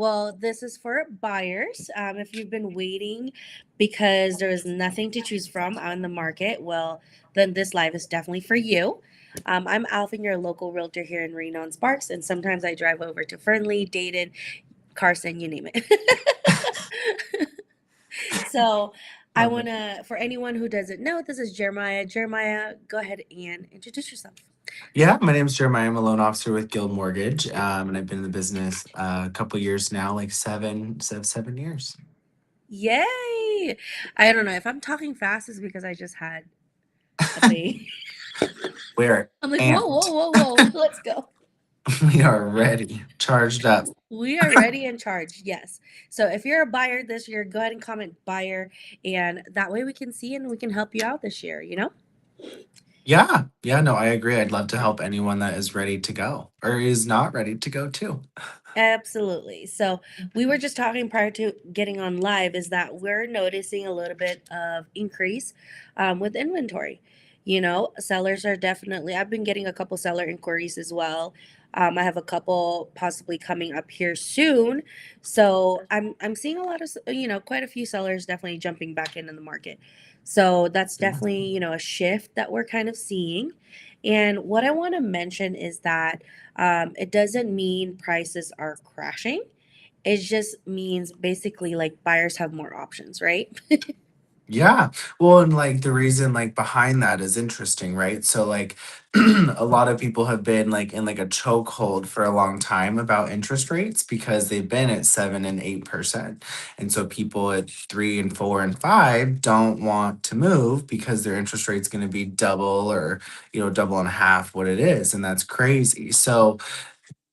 Well, this is for buyers. If you've been waiting because there is nothing to choose from on the market, well, then this live is definitely for you. I'm Alfyn, your local realtor here in Reno and Sparks, and sometimes I drive over to Fernley, Dayton, Carson, you name it. So I Love want it. to, for anyone who doesn't know, this is Jeremiah. Jeremiah, go ahead and introduce yourself. Yeah, my name's Jeremiah. I'm a loan officer with Guild Mortgage, and I've been in the business a couple years now, like 7 years. Yay! I don't know if I'm talking fast is because I just had a baby. We're I'm like, whoa, whoa, amped. whoa, whoa, let's go. We are ready, charged up. We are ready and charged. Yes. So if you're a buyer this year, go ahead and comment buyer, and that way we can see and we can help you out this year, you know? Yeah, yeah, no, I agree. I'd love to help anyone that is ready to go or is not ready to go too. Absolutely. So we were just talking prior to getting on live is that we're noticing a little bit of increase with inventory. You know, sellers are definitely, I've been getting a couple seller inquiries as well. I have a couple possibly coming up here soon. So I'm seeing a lot of, quite a few sellers definitely jumping back into the market. So that's Yeah. definitely, a shift that we're kind of seeing. And what I want to mention is that it doesn't mean prices are crashing. It just means basically like buyers have more options, right? Yeah. Well, and like the reason like behind that is interesting, right? So like a lot of people have been like in like a chokehold for a long time about interest rates because they've been at 7 and 8%. And so people at 3 and 4 and 5 don't want to move because their interest rate's going to be double or, double and a half what it is. And that's crazy. So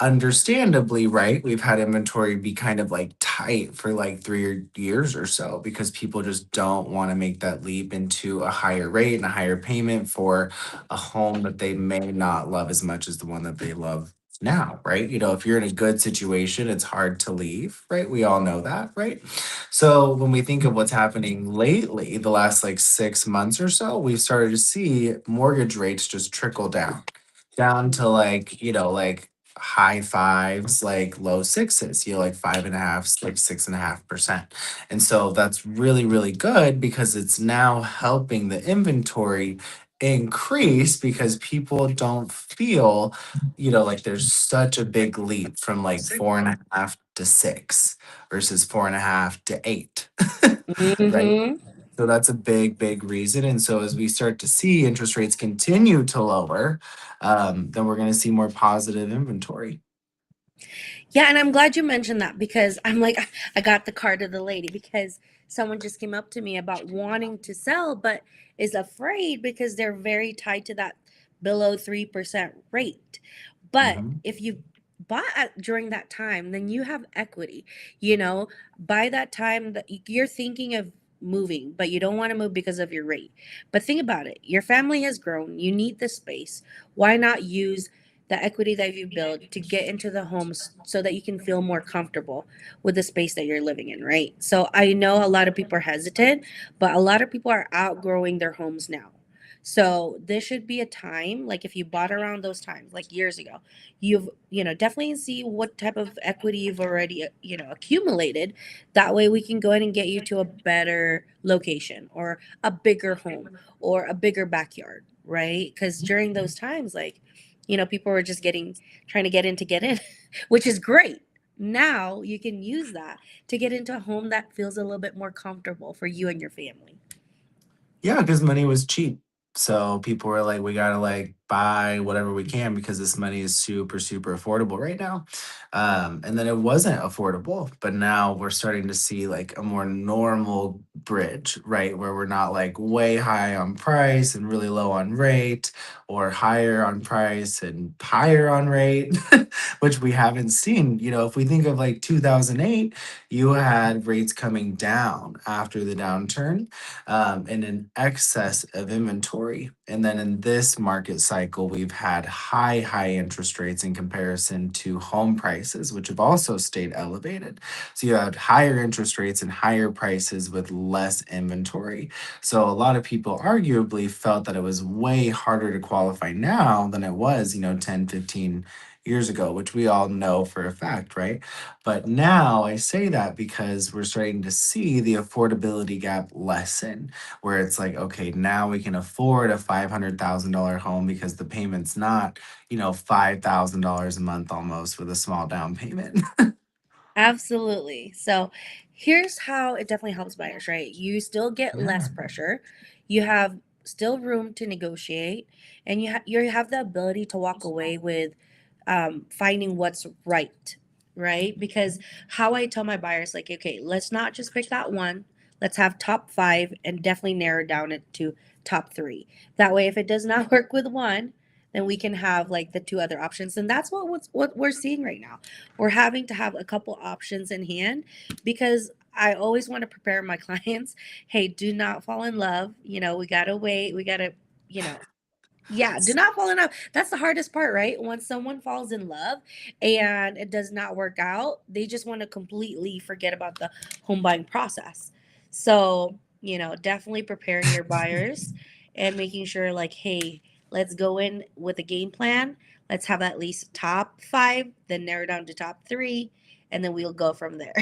understandably, right, we've had inventory be kind of like tight for like 3 years or so because people just don't want to make that leap into a higher rate and a higher payment for a home that they may not love as much as the one that they love now, right? If you're in a good situation, it's hard to leave, right? We all know that, right? So when we think of what's happening lately, the last like 6 months or so, we've started to see mortgage rates just trickle down to like, like high fives, like low sixes, like 5.5, like 6.5%. And so that's really, really good because it's now helping the inventory increase because people don't feel, like there's such a big leap from like 4.5 to 6 versus 4.5 to 8. Right. Mm-hmm. So that's a big, big reason. And so as we start to see interest rates continue to lower, then we're going to see more positive inventory. Yeah, and I'm glad you mentioned that because I'm like, I got the card of the lady because someone just came up to me about wanting to sell, but is afraid because they're very tied to that below 3% rate. But Mhm. if you bought during that time, then you have equity. You know, by that time that you're thinking of moving, but you don't want to move because of your rate. But think about it. Your family has grown. You need the space. Why not use the equity that you build to get into the homes so that you can feel more comfortable with the space that you're living in, right? So I know a lot of people are hesitant, but a lot of people are outgrowing their homes now. So this should be a time, like if you bought around those times, like years ago, definitely see what type of equity you've already, accumulated. That way we can go ahead and get you to a better location or a bigger home or a bigger backyard, right? Because during those times, like, people were just trying to get in, which is great. Now you can use that to get into a home that feels a little bit more comfortable for you and your family. Yeah, because money was cheap. So people were like, we gotta like buy whatever we can because this money is super, super affordable right now. And then it wasn't affordable, but now we're starting to see like a more normal bridge, right? Where we're not like way high on price and really low on rate, or higher on price and higher on rate, which we haven't seen. If we think of like 2008, you had rates coming down after the downturn, and an excess of inventory. And then in this market cycle, we've had high, high interest rates in comparison to home prices, which have also stayed elevated. So you had higher interest rates and higher prices with less inventory. So a lot of people arguably felt that it was way harder to qualify now than it was, 10, 15 years ago, which we all know for a fact, right? But now I say that because we're starting to see the affordability gap lessen, where it's like, okay, now we can afford a $500,000 home because the payment's not, $5,000 a month almost with a small down payment. Absolutely. So here's how it definitely helps buyers, right? You still get less Yeah. pressure. You have still room to negotiate, and you have the ability to walk away with finding what's right, right? Because how I tell my buyers, like, okay, let's not just pick that one. Let's have top five and definitely narrow down it to top three. That way, if it does not work with one, then we can have like the two other options, and that's what we're seeing right now. We're having to have a couple options in hand because I always want to prepare my clients. Hey, do not fall in love. We gotta wait. We gotta, you know, yeah, do not fall in love. That's the hardest part, right? When someone falls in love and it does not work out, they just want to completely forget about the home buying process. So, definitely preparing your buyers and making sure, like, hey, let's go in with a game plan. Let's have at least top five, then narrow down to top three, and then we'll go from there.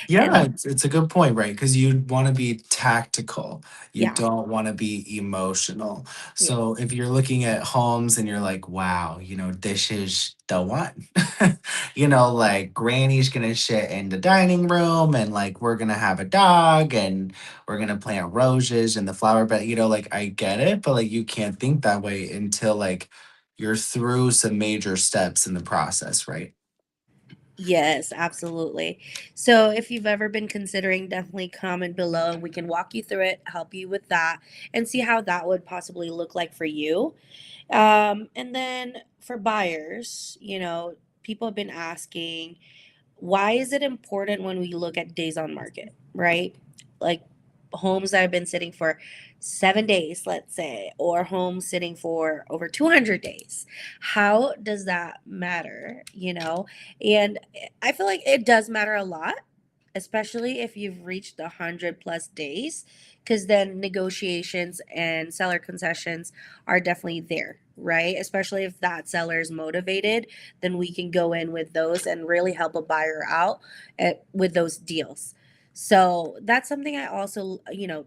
Yeah, And it's a good point, right? Because you want to be tactical. You yeah, don't want to be emotional. yeah. So if you're looking at homes and you're like, wow, this is the one. Like granny's gonna sit in the dining room and like we're gonna have a dog and we're gonna plant roses in the flower bed. Like I get it, but like you can't think that way until like you're through some major steps in the process, right? Yes, absolutely. So if you've ever been considering, definitely comment below and we can walk you through it, help you with that, and see how that would possibly look like for you. And then for buyers, people have been asking, why is it important when we look at days on market, right? Like homes that have been sitting for 7 days, let's say, or homes sitting for over 200 days. How does that matter? And I feel like it does matter a lot, especially if you've reached 100+ days, because then negotiations and seller concessions are definitely there, right? Especially if that seller is motivated, then we can go in with those and really help a buyer out with those deals. So that's something I also,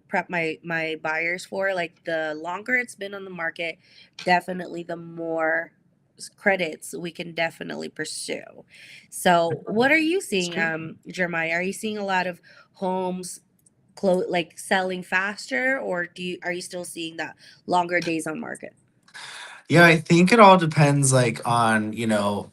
prep my buyers for. Like the longer it's been on the market, definitely the more credits we can definitely pursue. So, what are you It's seeing, true. Jeremiah? Are you seeing a lot of homes like selling faster, or are you still seeing that longer days on market? Yeah, I think it all depends like on,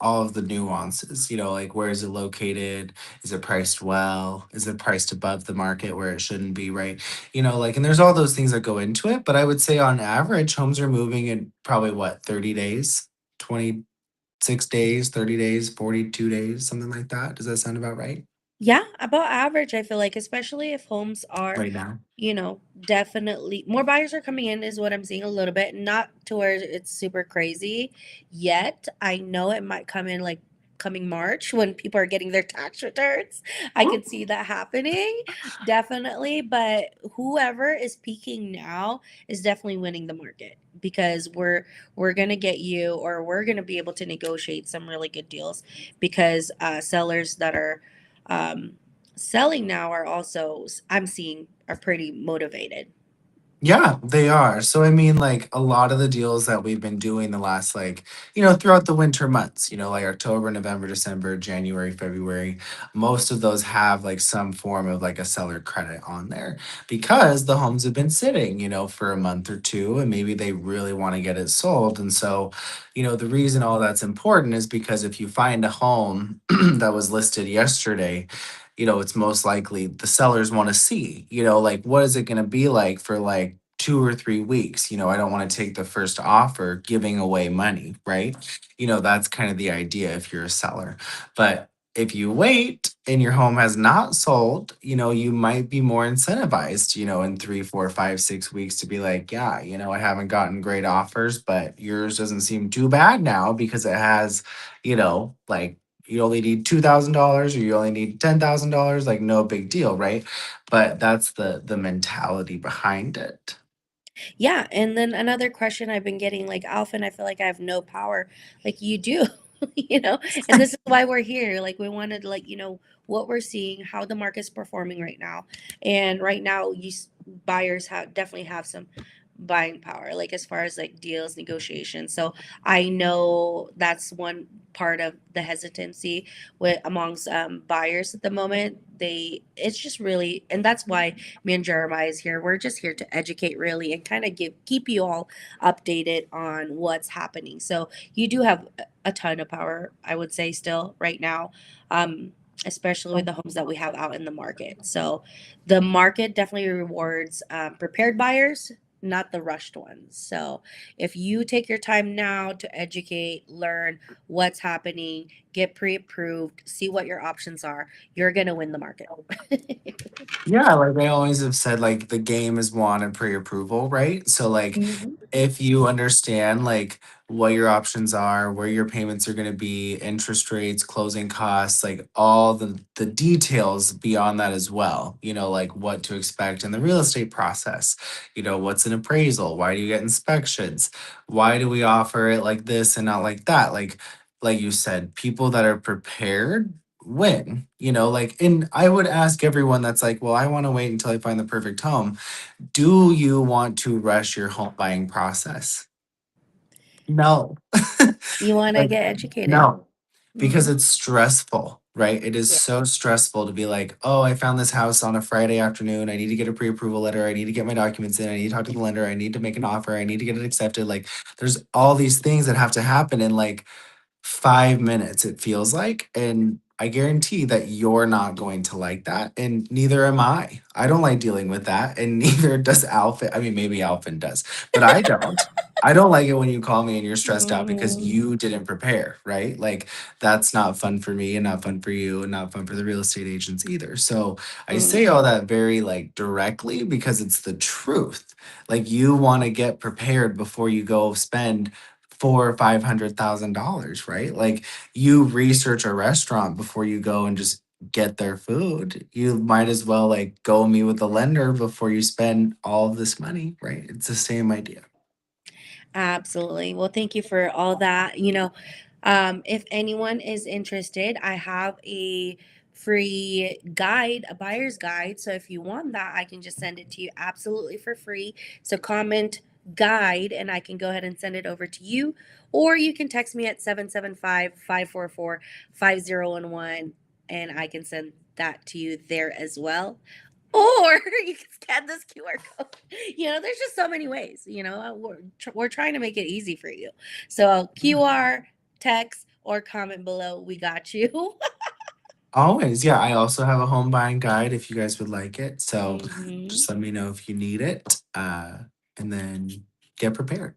all of the nuances, like where is it located? Is it priced well? Is it priced above the market where it shouldn't be, right? Like and there's all those things that go into it, but I would say on average homes are moving in probably what, 30 days, 26 days, 30 days, 42 days, something like that. Does that sound about right? Yeah, about average, I feel like, especially if homes are, Right now. definitely more buyers are coming in, is what I'm seeing a little bit. Not to where it's super crazy yet. I know it might come in like coming March when people are getting their tax returns. I could see that happening, definitely. But whoever is peaking now is definitely winning the market because we're gonna get you, or we're gonna be able to negotiate some really good deals because sellers that are um, selling now are also, I'm seeing, are pretty motivated. Yeah, they are. So I mean, like a lot of the deals that we've been doing the last like, throughout the winter months, like October, November, December, January, February, most of those have like some form of like a seller credit on there because the homes have been sitting, for a month or two and maybe they really want to get it sold. And so, the reason all that's important is because if you find a home that was listed yesterday, it's most likely the sellers want to see, like what is it going to be like for like 2 or 3 weeks. I don't want to take the first offer giving away money, right? That's kind of the idea if you're a seller. But if you wait and your home has not sold, you might be more incentivized, in 3, 4, 5, 6 weeks to be like, yeah, I haven't gotten great offers, but yours doesn't seem too bad now because it has, like you only need $2,000 or you only need $10,000, like no big deal, right? But that's the mentality behind it. Yeah. And then another question I've been getting, like, Alfyn, I feel like I have no power. Like, you do. you know, and this is why we're here. Like we wanted to like, what we're seeing, how the market's performing right now. And right now buyers have definitely have some buying power, like as far as like deals, negotiations. So I know that's one part of the hesitancy with amongst buyers at the moment. It's just really, and that's why me and Jeremiah is here. We're just here to educate really and kind of keep you all updated on what's happening. So you do have a ton of power, I would say, still right now, especially with the homes that we have out in the market. So the market definitely rewards prepared buyers, not the rushed ones. So if you take your time now to educate, learn what's happening, get pre approved, see what your options are, you're going to win the market. Yeah, like I always have said, like the game is won and pre-approval, right? So like Mhm. if you understand like what your options are, where your payments are going to be, interest rates, closing costs, like all the details beyond that as well. Like what to expect in the real estate process. What's an appraisal? Why do you get inspections? Why do we offer it like this and not like that? Like you said, people that are prepared win, like, and I would ask everyone that's like, well, I want to wait until I find the perfect home. Do you want to rush your home buying process? No. You want to Like, get educated. no, because Hmm. it's stressful, right? It is Yeah. so stressful to be like, oh, I found this house on a Friday afternoon. I need to get a pre-approval letter. I need to get my documents in. I need to talk to the lender. I need to make an offer. I need to get it accepted. Like, there's all these things that have to happen in like 5 minutes, it feels like. And I guarantee that you're not going to like that. And neither am I. I don't like dealing with that. And neither does Alfyn. I mean, maybe Alfyn does, but I don't. I don't like it when you call me and you're stressed out because Mhm. you didn't prepare, right? Like, that's not fun for me and not fun for you and not fun for the real estate agents either. So I say Mhm. all that very like directly because it's the truth. Like, you want to get prepared before you go spend $400,000 or $500,000, right? Like, you research a restaurant before you go and just get their food. You might as well like go meet with the lender before you spend all of this money, right? It's the same idea. Absolutely. Well, thank you for all that. If anyone is interested, I have a free guide, a buyer's guide. So if you want that, I can just send it to you absolutely for free. So comment guide and I can go ahead and send it over to you. Or you can text me at 775-544-5011 and I can send that to you there as well. Or you can scan this QR code. There's just so many ways. We're trying to make it easy for you. So QR, text, or comment below. We got you. Always. Yeah. I also have a home buying guide if you guys would like it. So Hmm. just let me know if you need it. And then get prepared.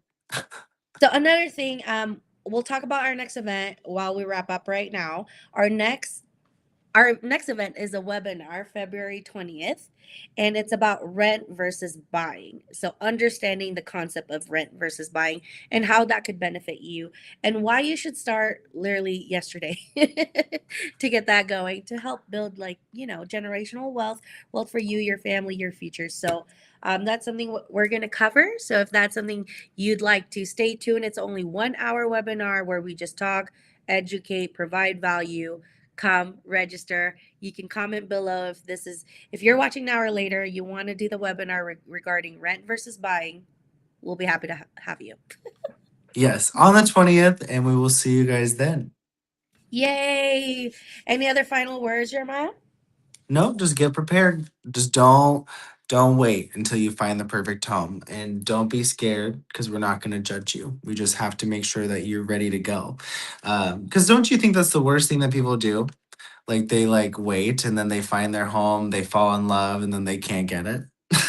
So another thing, we'll talk about our next event while we wrap up right now. Our next event is a webinar, February 20th, and it's about rent versus buying. So, understanding the concept of rent versus buying and how that could benefit you, and why you should start literally yesterday to get that going to help build, like, generational wealth for you, your family, your future. So, that's something we're going to cover. So, if that's something you'd like to stay tuned, it's only 1 hour webinar where we just talk, educate, provide value. Come register. You can comment below if you're watching now or later, you want to do the webinar regarding rent versus buying. We'll be happy to have you. Yes, on the 20th, and we will see you guys then. Yay! Any other final words, Jeremiah? No, just get prepared. Just don't wait until you find the perfect home, and don't be scared because we're not going to judge you. We just have to make sure that you're ready to go. Because don't you think that's the worst thing that people do? Like, they like wait and then they find their home, they fall in love, and then they can't get it.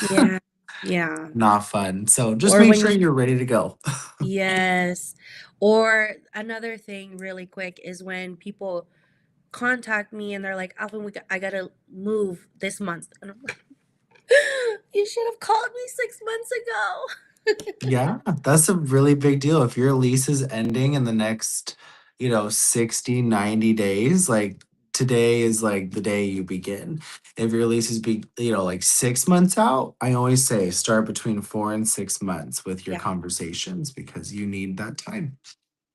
Yeah. Yeah. Not fun. So just Or make when sure you you're ready to go. Yes. Or another thing really quick is when people contact me and they're like, Alvin, I gotta move this month. And I'm like, you should have called me 6 months ago. Yeah, that's a really big deal. If your lease is ending in the next, 60, 90 days, like today is like the day you begin. If your lease is like 6 months out, I always say start between 4 and 6 months with your Yeah. conversations because you need that time.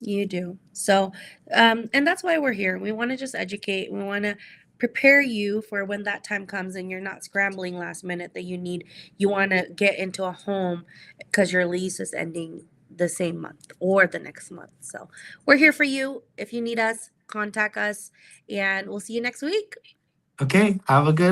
You do. So, and that's why we're here. We want to just educate. We want to prepare you for when that time comes and you're not scrambling last minute that you want to get into a home because your lease is ending the same month or the next month. So, we're here for you. If you need us, contact us, and we'll see you next week. Okay, have a good